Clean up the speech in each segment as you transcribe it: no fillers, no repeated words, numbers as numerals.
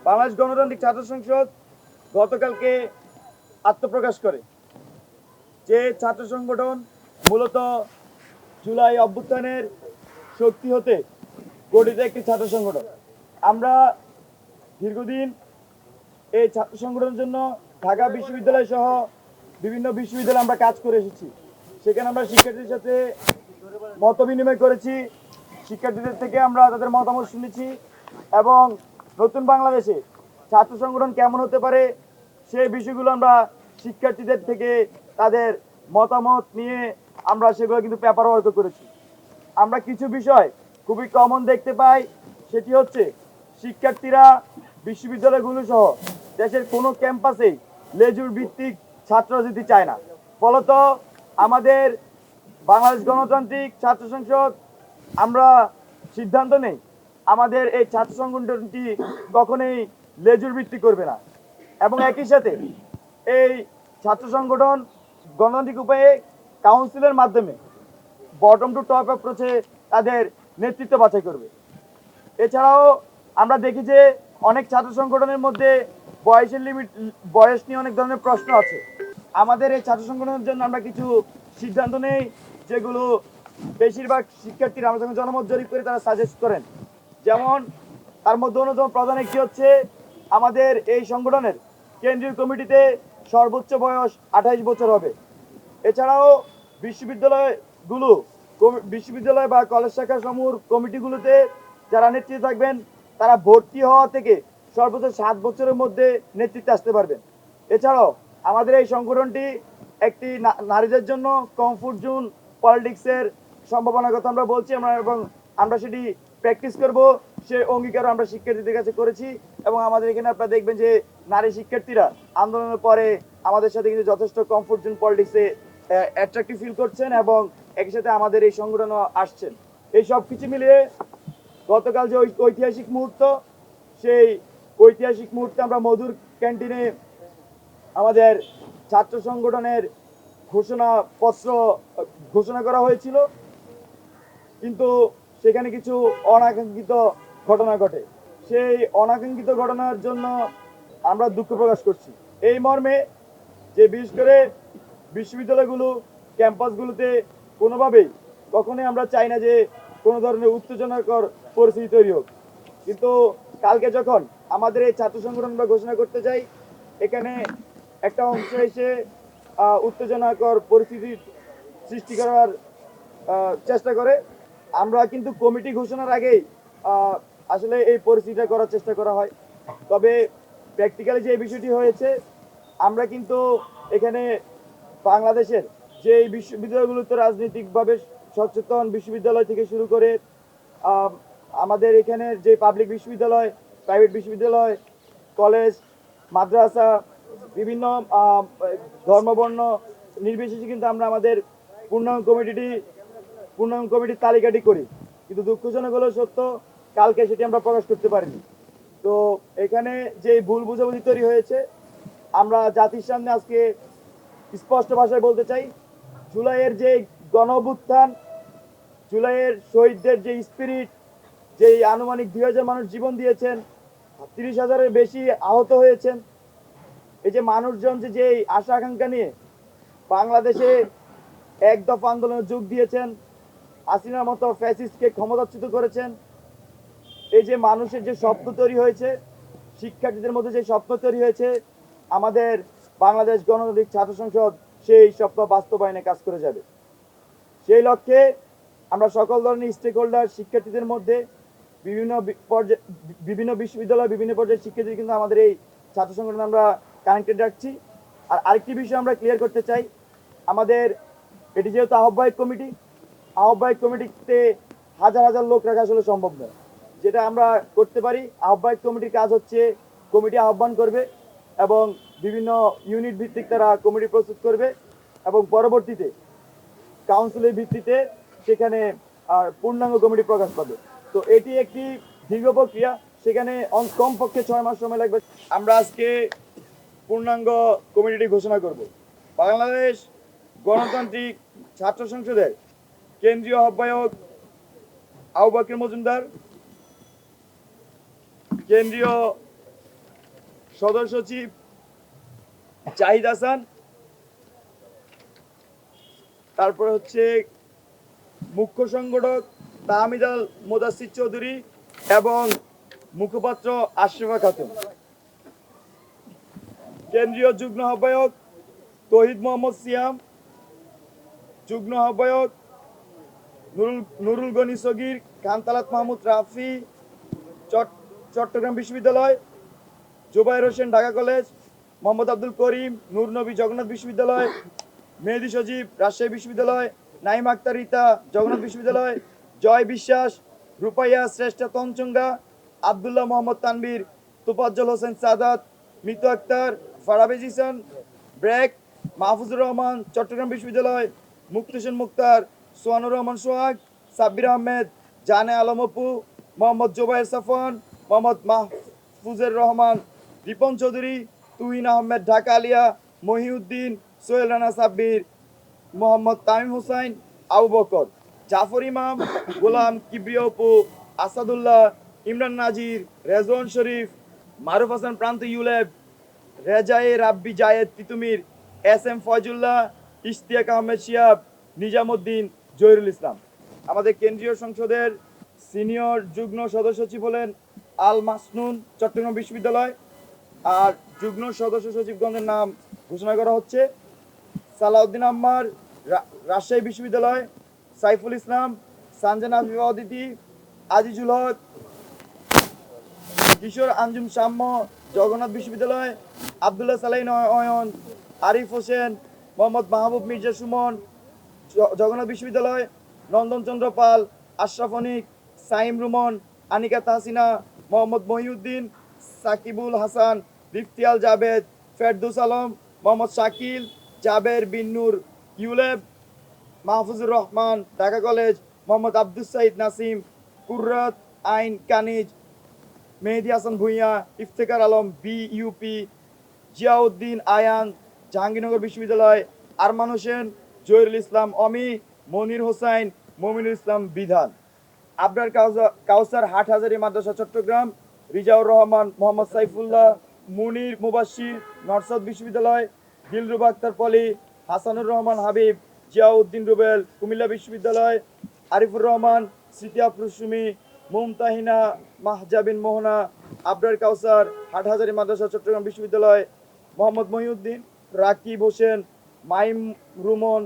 বাংলাদেশ গণতান্ত্রিক ছাত্র সংসদ গতকালকে আত্মপ্রকাশ করে। যে ছাত্র সংগঠন মূলত জুলাই অভ্যুত্থানের শক্তি হতে গঠিত একটি ছাত্র সংগঠন। আমরা দীর্ঘদিন এই ছাত্র সংগঠনের জন্য ঢাকা বিশ্ববিদ্যালয় সহ বিভিন্ন বিশ্ববিদ্যালয়ে আমরা কাজ করে এসেছি। সেখানে আমরা শিক্ষার্থীদের সাথে মত বিনিময় করেছি, শিক্ষার্থীদের থেকে আমরা তাদের মতামত শুনেছি এবং নতুন বাংলাদেশে ছাত্র সংগঠন কেমন হতে পারে সেই বিষয়গুলো আমরা শিক্ষার্থীদের থেকে তাদের মতামত নিয়ে আমরা সেগুলো কিন্তু পেপার ওয়ার্ক করেছি। আমরা কিছু বিষয় খুবই কমন দেখতে পাই, সেটি হচ্ছে শিক্ষার্থীরা বিশ্ববিদ্যালয়গুলো সহ দেশের কোনো ক্যাম্পাসেই লেজুর ভিত্তিক ছাত্র রাজনীতি চায় না। ফলত আমাদের বাংলাদেশ গণতান্ত্রিক ছাত্র সংসদ আমরা সিদ্ধান্ত নেই আমাদের এই ছাত্র সংগঠনটি কখনোই লেজুর ভিত্তি করবে না এবং একই সাথে এই ছাত্র সংগঠন গণতান্ত্রিক উপায়ে কাউন্সিলের মাধ্যমে বটম টু টপ অ্যাপ্রোচে তাদের নেতৃত্ব বাছাই করবে। এছাড়াও আমরা দেখি যে অনেক ছাত্র সংগঠনের মধ্যে বয়স নিয়ে অনেক ধরনের প্রশ্ন আছে। আমাদের এই ছাত্র সংগঠনের জন্য আমরা কিছু সিদ্ধান্ত নেই, যেগুলো বেশিরভাগ শিক্ষার্থীরা আমরা যখন জনমত জরিপ করে তারা সাজেস্ট করেন। যেমন তার মধ্যে অন্যতম প্রধান একটি হচ্ছে আমাদের এই সংগঠনের কেন্দ্রীয় কমিটিতে সর্বোচ্চ বয়স 28 বছর হবে। এছাড়াও বিশ্ববিদ্যালয় বা কলেজ শাখা সমূহ কমিটিগুলোতে যারা নেতৃত্বে থাকবেন তারা ভর্তি হওয়া থেকে সর্বোচ্চ 7 বছরের মধ্যে নেতৃত্বে আসতে পারবেন। এছাড়াও আমাদের এই সংগঠনটি একটি নারীদের জন্য কমফোর্ট জোন পলিটিক্সের সম্ভাবনার কথা আমরা বলছি এবং আমরা সেটি প্র্যাকটিস করব, সে অঙ্গীকারও আমরা শিক্ষার্থীদের কাছে করেছি। এবং আমাদের এখানে আপনারা দেখবেন যে নারী শিক্ষার্থীরা আন্দোলনের পরে আমাদের সাথে কিন্তু যথেষ্ট কমফোর্ট জোন পলিটিক্সে অ্যাট্রাক্টিভ ফিল করছেন এবং একই সাথে আমাদের এই সংগঠনও আসছেন। এই সব কিছু মিলিয়ে গতকাল যে ঐতিহাসিক মুহূর্ত, সেই ঐতিহাসিক মুহূর্তে আমরা মধুর ক্যান্টিনে আমাদের ছাত্র সংগঠনের ঘোষণা করা হয়েছিল, কিন্তু সেখানে কিছু অনাকাঙ্ক্ষিত ঘটনা ঘটে। সেই অনাকাঙ্ক্ষিত ঘটনার জন্য আমরা দুঃখ প্রকাশ করছি। এই মর্মে যে বিশেষ করে বিশ্ববিদ্যালয়গুলো ক্যাম্পাসগুলোতে কোনোভাবেই কখনোই আমরা চাই না যে কোনো ধরনের উত্তেজনাকর পরিস্থিতি তৈরি হোক। কিন্তু কালকে যখন আমাদের এই ছাত্র সংগঠন আমরা ঘোষণা করতে যাই, এখানে একটা অংশ এসে উত্তেজনাকর পরিস্থিতি সৃষ্টি করার চেষ্টা করে। আমরা কিন্তু কমিটি ঘোষণার আগেই আসলে এই পরিস্থিতিটা করার চেষ্টা করা হয়। তবে প্র্যাকটিক্যালি যে বিষয়টি হয়েছে, আমরা কিন্তু এখানে বাংলাদেশের যে বিশ্ববিদ্যালয়গুলোতে রাজনৈতিকভাবে সচেতন বিশ্ববিদ্যালয় থেকে শুরু করে আমাদের এখানের যে পাবলিক বিশ্ববিদ্যালয়, প্রাইভেট বিশ্ববিদ্যালয়, কলেজ, মাদ্রাসা, বিভিন্ন ধর্মবর্ণ নির্বিশেষে কিন্তু আমরা আমাদের পূর্ণাঙ্গ কমিটির তালিকাটি করি। কিন্তু দুঃখজনক হলো সত্য, কালকে সেটি আমরা প্রকাশ করতে পারিনি। তো এখানে যে ভুল বুঝাবুঝি তৈরি হয়েছে, আমরা জাতির সামনে আজকে স্পষ্ট ভাষায় বলতে চাই, জুলাইয়ের যে গণ অভ্যুত্থান, জুলাইয়ের শহীদদের যে স্পিরিট, যে আনুমানিক 2000 মানুষ জীবন দিয়েছেন, 30,000-এর বেশি আহত হয়েছেন, এই যে মানুষজন যে আশা আকাঙ্ক্ষা নিয়ে বাংলাদেশে এক দফা আন্দোলনে যোগ দিয়েছেন, হাসিনার মতো ফ্যাসিস্টকে ক্ষমতাচ্যুত করেছেন, এই যে মানুষের যে স্বপ্ন তৈরি হয়েছে, শিক্ষার্থীদের মধ্যে যে স্বপ্ন তৈরি হয়েছে, আমাদের বাংলাদেশ গণতান্ত্রিক ছাত্র সংসদ সেই স্বপ্ন বাস্তবায়নে কাজ করে যাবে। সেই লক্ষ্যে আমরা সকল ধরনের স্টেক হোল্ডার, শিক্ষার্থীদের মধ্যে বিভিন্ন বিশ্ববিদ্যালয়, বিভিন্ন পর্যায়ের শিক্ষার্থী কিন্তু আমাদের এই ছাত্র সংগঠন আমরা কানেক্টেড রাখছি। আর আরেকটি বিষয় আমরা ক্লিয়ার করতে চাই, আমাদের এটি যেহেতু আহ্বায়ক কমিটিতে হাজার হাজার লোক রাখা আসলে সম্ভব নয়। যেটা আমরা করতে পারি, আহ্বায়ক কমিটির কাজ হচ্ছে কমিটি আহ্বান করবে এবং বিভিন্ন ইউনিট ভিত্তিক তারা কমিটি প্রস্তুত করবে এবং পরবর্তীতে কাউন্সিলের ভিত্তিতে সেখানে পূর্ণাঙ্গ কমিটি প্রকাশ পাবে। তো এটি একটি দীর্ঘ প্রক্রিয়া, সেখানে কমপক্ষে 6 মাস সময় লাগবে। আমরা আজকে পূর্ণাঙ্গ কমিটি ঘোষণা করব। বাংলাদেশ গণতান্ত্রিক ছাত্র সংসদের কেন্দ্রীয় আহ্বায়ক আবু বকর মজুমদার, কেন্দ্রীয় সদস্য সচিব জাহিদ হাসান, তারপরে হচ্ছে মুখ্য সংগঠক তাহমিদ আল মোদাসির চৌধুরী এবং মুখপাত্র আশরাফা খাতুন। কেন্দ্রীয় যুগ্ম আহ্বায়ক তহিদ মোহাম্মদ সিয়াম, যুগ্ম আহ্বায়ক নুরুল গনি সগির, কান্তালাত মাহমুদ রাফি চট্টগ্রাম বিশ্ববিদ্যালয়, জুবাইর হোসেন ঢাকা কলেজ, মোহাম্মদ আব্দুল করিম নূর নবী জগন্নাথ বিশ্ববিদ্যালয়, মেহেদী সজীব রাজশাহী বিশ্ববিদ্যালয়, নাইম আক্তার রিতা জগন্নাথ বিশ্ববিদ্যালয়, জয় বিশ্বাস, রূপাইয়া শ্রেষ্ঠা তঞ্চঙ্গা, আবদুল্লাহ মোহাম্মদ তানবীর, তোফাজ্জল হোসেন সাদাত, মিতু আক্তার, ফারাবেজ ইসান ব্রেক, মাহফুজুর রহমান চট্টগ্রাম বিশ্ববিদ্যালয়, মুক্তেশন মুক্তার, সোহানুর রহমান সোহাগ, সাব্বির আহমেদ, জানে আলম অপু, মোহাম্মদ জোবায়ের সাফওয়ান, মোহাম্মদ মাহফুজুর রহমান, রিপন চৌধুরী, তুহিন আহমেদ ঢাকা আলিয়া, মহিউদ্দিন, সোহেল রানা সাব্বির, মোহাম্মদ তামিম হোসাইন, আবু বকর, জাফর ইমাম, গোলাম কিবরিয়া অপু, আসাদুল্লাহ, ইমরান নাজির, রেজওয়ান শরীফ, মারুফ হাসান প্রান্ত ইউলেব, রেজায়ে রাব্বি জায়েদ তিতুমির, এস এম ফয়জুল্লাহ, ইশতিয়াক আহমেদ শিয়াব, নিজামুদ্দিন, জহিরুল ইসলাম। আমাদের কেন্দ্রীয় সংসদের সিনিয়র যুগ্ম সদস্য সচিব হলেন আল মাসনুন চট্টগ্রাম বিশ্ববিদ্যালয়। আর যুগ্ম সদস্য সচিবগণের নাম ঘোষণা করা হচ্ছে: সালাউদ্দিন আম্মার রাজশাহী বিশ্ববিদ্যালয়, সাইফুল ইসলাম, সানজানা আফিফা অদিতি, আজিজুল হক, কিশোর আঞ্জুম সাম্য জগন্নাথ বিশ্ববিদ্যালয়, আবদুল্লাহ সালাইন অয়ন, আরিফ হোসেন, মোহাম্মদ মাহবুব মির্জা সুমন জগন্নাথ বিশ্ববিদ্যালয়, নন্দন চন্দ্র পাল, আশরাফ অনিক, সাইম রুমন, আনিকা তাহসিনা, মোহাম্মদ মহিউদ্দিন, সাকিবুল হাসান, রিফতিয়াল জাবেদ, ফেরদৌস আলম, মোহাম্মদ শাকিল, জাবের বিন নূর ইউলেব, মাহফুজুর রহমান ঢাকা কলেজ, মোহাম্মদ আব্দুস সাইদ নাসিম, কুর্রাত আইন কানিজ, মেহেদী হাসান ভুঁইয়া, ইফতেখার আলম বিইউপি, জিয়াউদ্দিন আয়ান জাহাঙ্গীরনগর বিশ্ববিদ্যালয়, আরমান হোসেন, জহিরুল ইসলাম অমি, মনির হোসাইন, মমিনুল ইসলাম বিধান, আবরার কাউসার হাটহাজারী মাদ্রাসা চট্টগ্রাম, রিজাউর রহমান, মোহাম্মদ সাইফুল্লাহ, মুনির মুবাশির নরসাদ বিশ্ববিদ্যালয়, দিলরুবা আক্তার পলি, হাসানুর রহমান হাবিব, জিয়াউদ্দিন রুবেল কুমিল্লা বিশ্ববিদ্যালয়, আরিফুর রহমান, স্মৃতি আফরুসুমি, মুমতাহিনা মাহজাবিন মোহনা, আবরার কাউসার হাটহাজারী মাদ্রাসা চট্টগ্রাম বিশ্ববিদ্যালয়, মোহাম্মদ মহিউদ্দিন, রাকিব হোসেন, মাইম রুমন,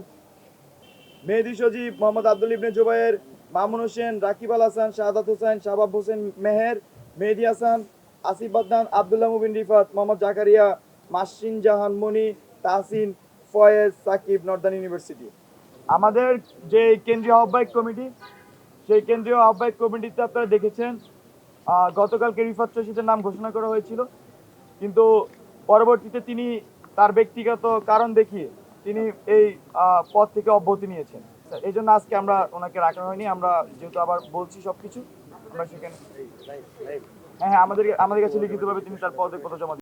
মেহেদী সজীব, মোহাম্মদ আব্দুল ইবনে জুবায়ের, মামুন হোসেন, রাকিব আল হাসান, শাহাদাত হোসেন, শাহবাব হোসেন মেহের, মেহেদী হাসান, আসিফ বাদনান, আবদুল্লাহ মুবিন রিফাত, মোহাম্মদ জাকারিয়া, মাসিন জাহান মনি, তাহসিন, ফয়েজ, সাকিব, নর্দার্ন ইউনিভার্সিটি। আমাদের যে কেন্দ্রীয় আহ্বায়ক কমিটি, সেই কেন্দ্রীয় আহ্বায়ক কমিটিতে আপনারা দেখেছেন গতকালকে রিফাত রশিদের নাম ঘোষণা করা হয়েছিল, কিন্তু পরবর্তীতে তিনি তার ব্যক্তিগত কারণ দেখিয়ে তিনি এই পদ থেকে অব্যাহতি নিয়েছেন। এই জন্য আজকে আমরা ওনাকে রাখা হয়নি। আমরা যেহেতু আবার বলছি সবকিছু, আমরা সেখানে হ্যাঁ আমাদের কাছে লিখিতভাবে তিনি তার পদে কথা জমা